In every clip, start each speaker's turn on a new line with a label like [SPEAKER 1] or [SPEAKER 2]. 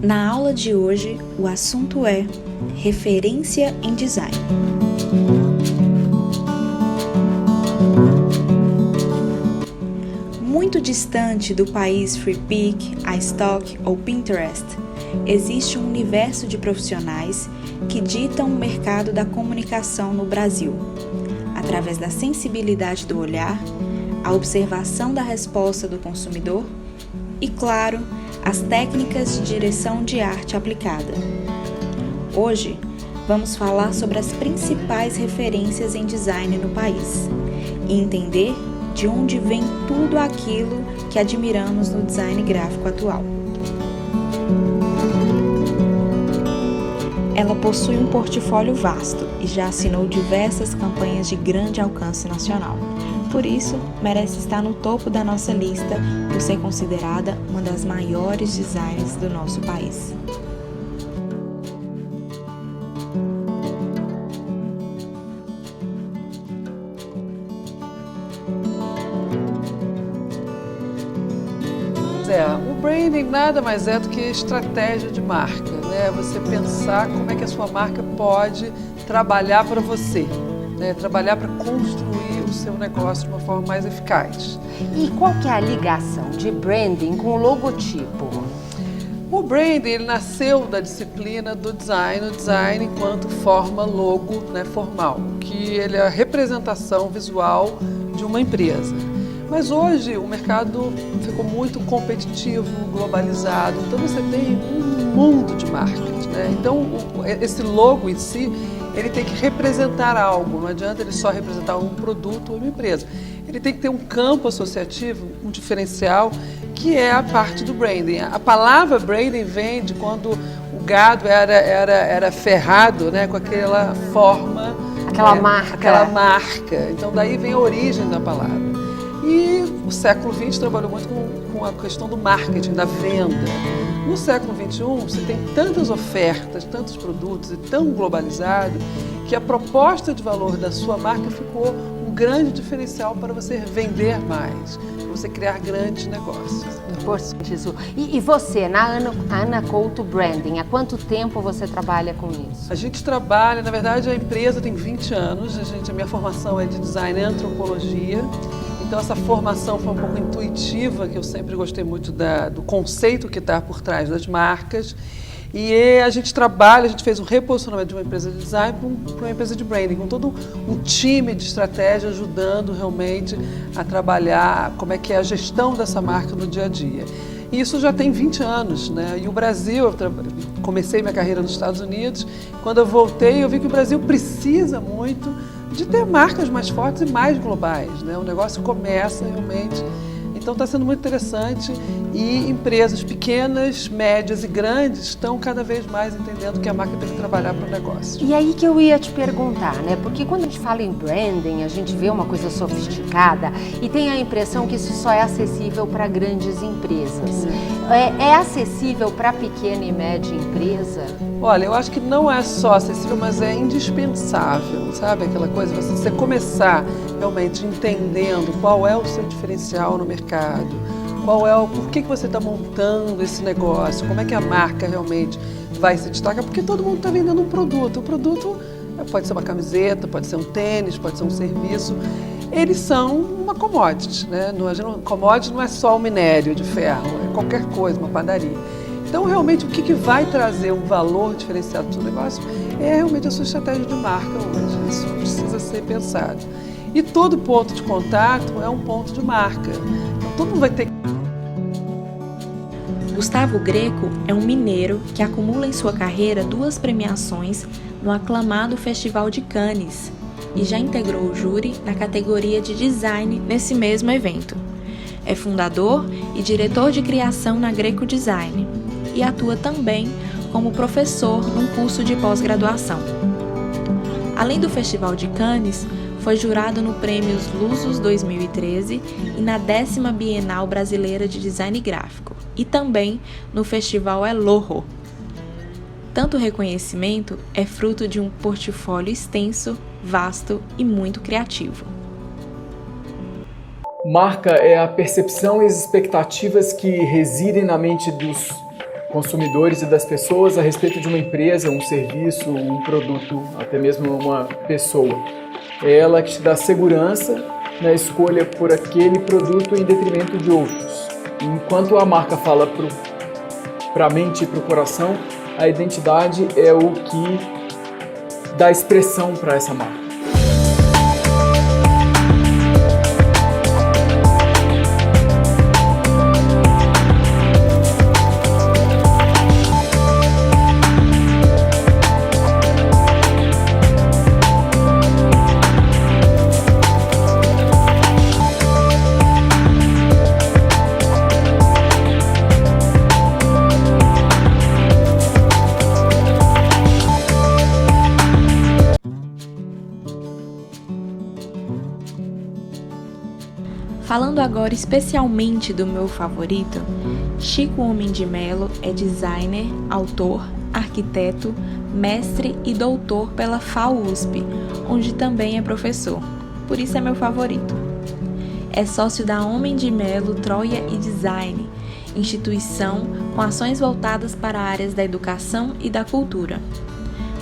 [SPEAKER 1] Na aula de hoje, o assunto é referência em design. Muito distante do país Freepik, iStock ou Pinterest, existe um universo de profissionais que ditam o mercado da comunicação no Brasil, através da sensibilidade do olhar, a observação da resposta do consumidor e, claro, as técnicas de direção de arte aplicada. Hoje, vamos falar sobre as principais referências em design no país e entender de onde vem tudo aquilo que admiramos no design gráfico atual. Ela possui um portfólio vasto e já assinou diversas campanhas de grande alcance nacional. Por isso, merece estar no topo da nossa lista por ser considerada uma das maiores designers do nosso país.
[SPEAKER 2] O branding nada mais é do que estratégia de marca, né? Você pensar como é que a sua marca pode trabalhar para você, né? Trabalhar para construir o seu negócio de uma forma mais eficaz.
[SPEAKER 3] E qual que é a ligação de branding com o logotipo?
[SPEAKER 2] O branding ele nasceu da disciplina do design, o design enquanto forma logo, né, formal, que ele é a representação visual de uma empresa. Mas hoje o mercado ficou muito competitivo, globalizado, então você tem um mundo de marcas, né? Então esse logo em si, ele tem que representar algo, não adianta ele só representar um produto ou uma empresa. Ele tem que ter um campo associativo, um diferencial, que é a parte do branding. A palavra branding vem de quando o gado era ferrado, né, com aquela forma...
[SPEAKER 3] Aquela marca.
[SPEAKER 2] Aquela marca. Então daí vem a origem da palavra. E o século XX trabalhou muito com a questão do marketing, da venda. No século XXI, você tem tantas ofertas, tantos produtos e tão globalizado que a proposta de valor da sua marca ficou um grande diferencial para você vender mais, para você criar grandes negócios.
[SPEAKER 3] Importante isso. E você, na Ana Couto Branding, há quanto tempo você trabalha com isso?
[SPEAKER 2] A gente trabalha, na verdade, a empresa tem 20 anos, a minha formação é de design e antropologia. Então essa formação foi um pouco intuitiva, que eu sempre gostei muito do conceito que está por trás das marcas. E a gente fez um reposicionamento de uma empresa de design para uma empresa de branding, com todo um time de estratégia ajudando realmente a trabalhar como é que é a gestão dessa marca no dia a dia. E isso já tem 20 anos, né? E o Brasil, eu comecei minha carreira nos Estados Unidos, quando eu voltei eu vi que o Brasil precisa muito de ter marcas mais fortes e mais globais, né? O negócio começa realmente, então está sendo muito interessante e empresas pequenas, médias e grandes estão cada vez mais entendendo que a marca tem que trabalhar para o negócio.
[SPEAKER 3] E aí que eu ia te perguntar, né? Porque quando a gente fala em branding, a gente vê uma coisa sofisticada e tem a impressão que isso só é acessível para grandes empresas. É acessível para pequena e média empresa?
[SPEAKER 2] Olha, eu acho que não é só acessível, mas é indispensável, sabe? Aquela coisa, você começar realmente entendendo qual é o seu diferencial no mercado, por que você está montando esse negócio, como é que a marca realmente vai se destacar, porque todo mundo está vendendo um produto. O produto pode ser uma camiseta, pode ser um tênis, pode ser um serviço. Eles são uma commodity, né? Commodity não é só o minério de ferro, é qualquer coisa, uma padaria. Então, realmente, o que vai trazer um valor diferenciado para o seu negócio é realmente a sua estratégia de marca hoje. Isso precisa ser pensado. E todo ponto de contato é um ponto de marca. Então, todo mundo vai ter.
[SPEAKER 1] Gustavo Greco é um mineiro que acumula em sua carreira 2 premiações no aclamado Festival de Cannes e já integrou o júri na categoria de design nesse mesmo evento. É fundador e diretor de criação na Greco Design e atua também como professor num curso de pós-graduação. Além do Festival de Cannes, foi jurado no Prêmios Lusos 2013 e na 10ª Bienal Brasileira de Design Gráfico e também no Festival Elorro. Tanto reconhecimento é fruto de um portfólio extenso, vasto e muito criativo.
[SPEAKER 4] Marca é a percepção e as expectativas que residem na mente dos consumidores e das pessoas a respeito de uma empresa, um serviço, um produto, até mesmo uma pessoa. É ela que te dá segurança na escolha por aquele produto em detrimento de outros. Enquanto a marca fala para a mente e para o coração, a identidade é o que dá expressão para essa marca.
[SPEAKER 1] Falando agora especialmente do meu favorito, Chico Homem de Melo é designer, autor, arquiteto, mestre e doutor pela FAUSP, onde também é professor. Por isso é meu favorito. É sócio da Homem de Melo Troia e Design, instituição com ações voltadas para áreas da educação e da cultura.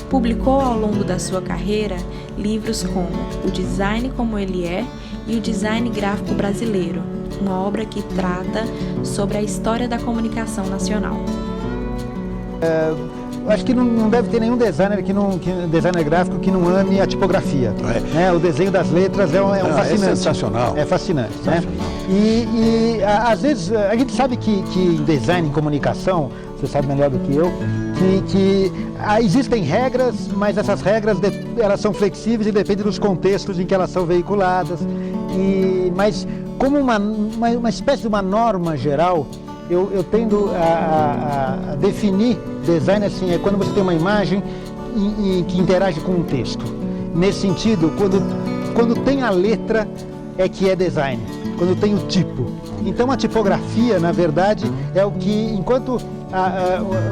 [SPEAKER 1] Publicou ao longo da sua carreira livros como O Design Como Ele É e O Design Gráfico Brasileiro, uma obra que trata sobre a história da comunicação nacional.
[SPEAKER 5] Acho que não deve ter nenhum designer, designer gráfico que não ame a tipografia. Né? O desenho das letras é fascinante.
[SPEAKER 6] É sensacional.
[SPEAKER 5] É fascinante. Né? E às vezes a gente sabe que em design, em comunicação, você sabe melhor do que eu, que existem regras, mas essas regras elas são flexíveis e dependem dos contextos em que elas são veiculadas. Mas como uma espécie de uma norma geral, eu tendo a definir design assim, é quando você tem uma imagem que interage com um texto. Nesse sentido, quando tem a letra é que é design, quando tem o tipo. Então a tipografia, na verdade, é o que, enquanto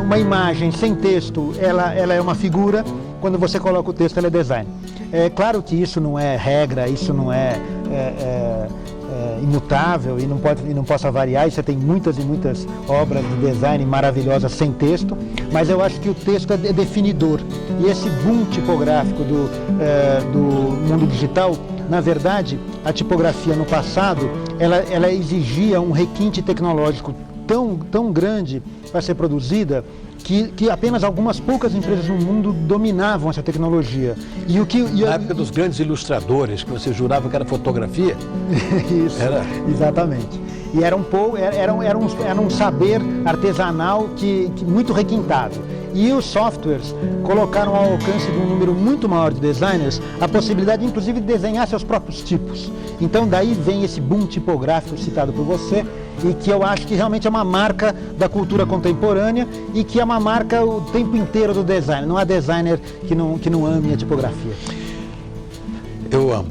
[SPEAKER 5] uma imagem sem texto, ela é uma figura, quando você coloca o texto, ela é design. É claro que isso não é regra, isso não é imutável e não possa variar, e você tem muitas e muitas obras de design maravilhosas sem texto, mas eu acho que o texto é definidor. E esse boom tipográfico do mundo digital, na verdade, a tipografia no passado, ela exigia um requinte tecnológico tão grande para ser produzida, que apenas algumas poucas empresas no mundo dominavam essa tecnologia.
[SPEAKER 6] Na época dos grandes ilustradores, que você jurava que era fotografia?
[SPEAKER 5] Isso, exatamente. E era um saber artesanal muito requintado. E os softwares colocaram ao alcance de um número muito maior de designers a possibilidade, inclusive, de desenhar seus próprios tipos. Então daí vem esse boom tipográfico citado por você, e que eu acho que realmente é uma marca da cultura contemporânea e que é uma marca o tempo inteiro do design. Não há designer que não ame a tipografia.
[SPEAKER 6] Eu amo.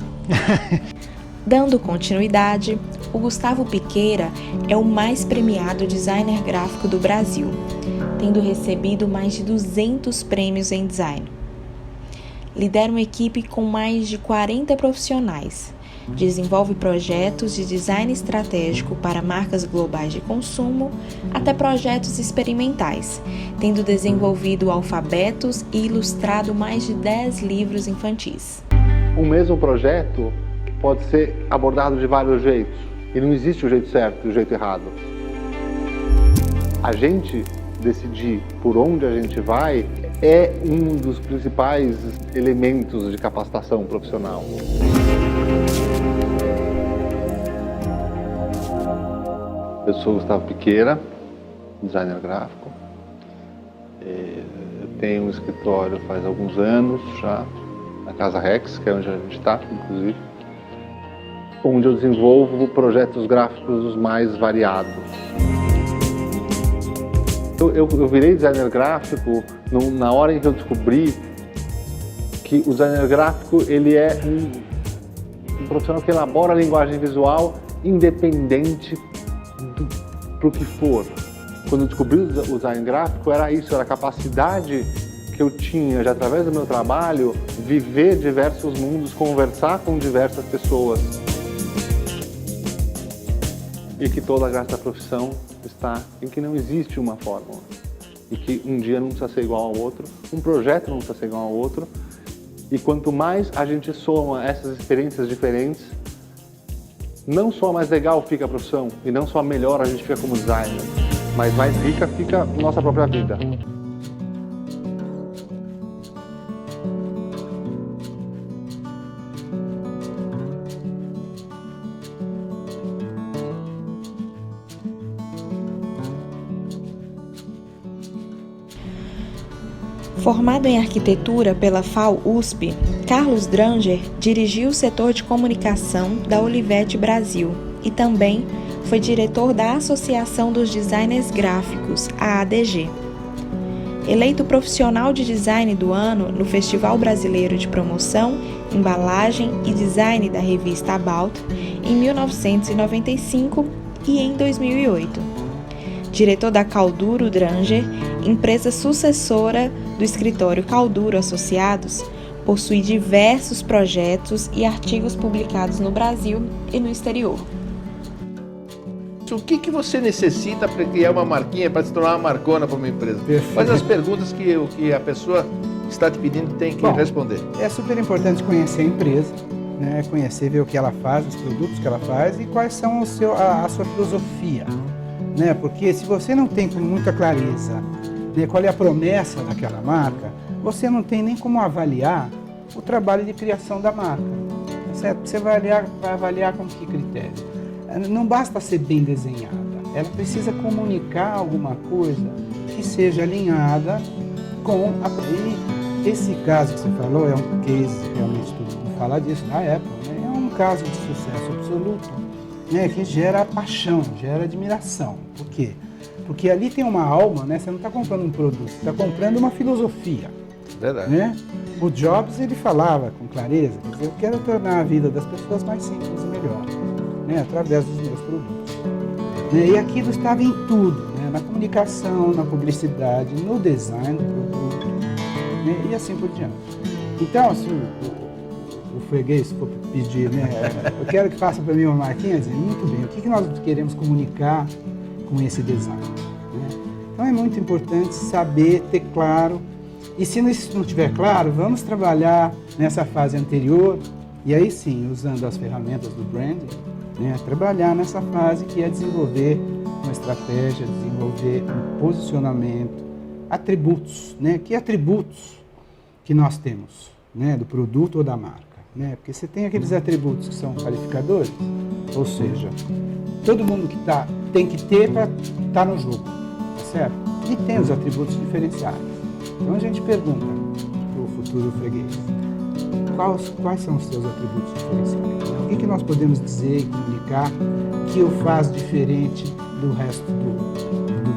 [SPEAKER 1] Dando continuidade, o Gustavo Piqueira é o mais premiado designer gráfico do Brasil, tendo recebido mais de 200 prêmios em design. Lidera uma equipe com mais de 40 profissionais. Desenvolve projetos de design estratégico para marcas globais de consumo, até projetos experimentais, tendo desenvolvido alfabetos e ilustrado mais de 10 livros infantis.
[SPEAKER 7] O mesmo projeto pode ser abordado de vários jeitos, e não existe o jeito certo e o jeito errado. A gente decidir por onde a gente vai é um dos principais elementos de capacitação profissional. Eu sou Gustavo Piqueira, designer gráfico. Eu tenho um escritório faz alguns anos já, na Casa Rex, que é onde a gente está, inclusive, onde eu desenvolvo projetos gráficos os mais variados. Eu virei designer gráfico na hora em que eu descobri que o designer gráfico ele é um profissional que elabora a linguagem visual independente para o que for. Quando eu descobri o design gráfico, era isso, era a capacidade que eu tinha de, através do meu trabalho, viver diversos mundos, conversar com diversas pessoas. E que toda a graça da profissão está em que não existe uma fórmula. e que um dia não precisa ser igual ao outro, um projeto não precisa ser igual ao outro. E quanto mais a gente soma essas experiências diferentes, não só mais legal fica a profissão e não só melhor a gente fica como designer, mas mais rica fica a nossa própria vida.
[SPEAKER 1] Formado em arquitetura pela FAU-USP, Carlos Dranger dirigiu o setor de comunicação da Olivetti Brasil e também foi diretor da Associação dos Designers Gráficos, a ADG. Eleito profissional de design do ano no Festival Brasileiro de Promoção, Embalagem e Design da revista About, em 1995 e em 2008. Diretor da Calduro Dranger, empresa sucessora do escritório Calduro Associados, possui diversos projetos e artigos publicados no Brasil e no exterior.
[SPEAKER 8] O que você necessita para criar uma marquinha, para se tornar uma marcona para uma empresa?
[SPEAKER 9] Perfeito.
[SPEAKER 8] Quais as perguntas que a pessoa está te pedindo tem que responder?
[SPEAKER 9] É super importante conhecer a empresa, né? Conhecer, ver o que ela faz, os produtos que ela faz e quais são a sua filosofia. Né? Porque se você não tem com muita clareza, né, qual é a promessa daquela marca, você não tem nem como avaliar o trabalho de criação da marca. Certo? Você vai avaliar com que critério? Não basta ser bem desenhada, ela precisa comunicar alguma coisa que seja alinhada com a... E esse caso que você falou é um case, realmente todo mundo fala disso, da Apple, né? É um caso de sucesso absoluto, né, que gera paixão, gera admiração. Por quê? Porque ali tem uma alma, né? Você não está comprando um produto, você está comprando uma filosofia.
[SPEAKER 8] Verdade.
[SPEAKER 9] Né? O Jobs, ele falava com clareza, quer dizer, eu quero tornar a vida das pessoas mais simples e melhor, né? Através dos meus produtos. Né? E aquilo estava em tudo, né? Na comunicação, na publicidade, no design do produto, né? E assim por diante. Então, se o freguês for pedir, né? Eu quero que faça para mim uma marquinha, dizer, muito bem, o que nós queremos comunicar com esse design? Né? Então é muito importante saber, ter claro, e se isso não estiver claro, vamos trabalhar nessa fase anterior, e aí sim, usando as ferramentas do branding, né? Trabalhar nessa fase que é desenvolver uma estratégia, desenvolver um posicionamento, atributos, né? Que atributos que nós temos, né? Do produto ou da marca. Né? Porque você tem aqueles atributos que são qualificadores, ou seja, todo mundo que tem que ter para estar no jogo, tá certo? E tem os atributos diferenciais. Então a gente pergunta para o futuro freguês, quais são os seus atributos diferenciais? O que nós podemos dizer e comunicar que o faz diferente do resto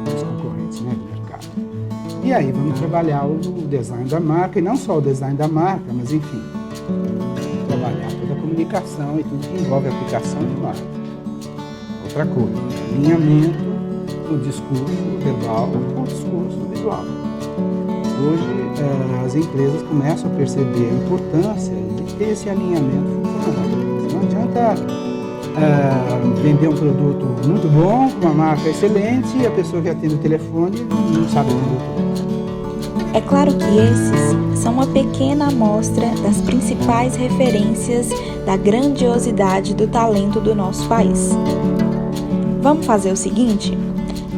[SPEAKER 9] dos concorrentes, né, do mercado? E aí vamos trabalhar o design da marca, e não só o design da marca, mas enfim, trabalhar toda a comunicação e tudo que envolve a aplicação de marca. Outra coisa, alinhamento do discurso verbal com o discurso visual. Hoje as empresas começam a perceber a importância de ter esse alinhamento funcionando. Não adianta vender um produto muito bom, com uma marca excelente, e a pessoa que atende o telefone não sabe vender o produto.
[SPEAKER 1] É claro que esses são uma pequena amostra das principais referências da grandiosidade do talento do nosso país. Vamos fazer o seguinte?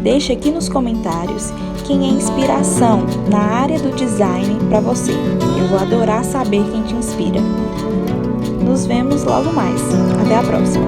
[SPEAKER 1] Deixe aqui nos comentários quem é inspiração na área do design para você. Eu vou adorar saber quem te inspira. Nos vemos logo mais. Até a próxima!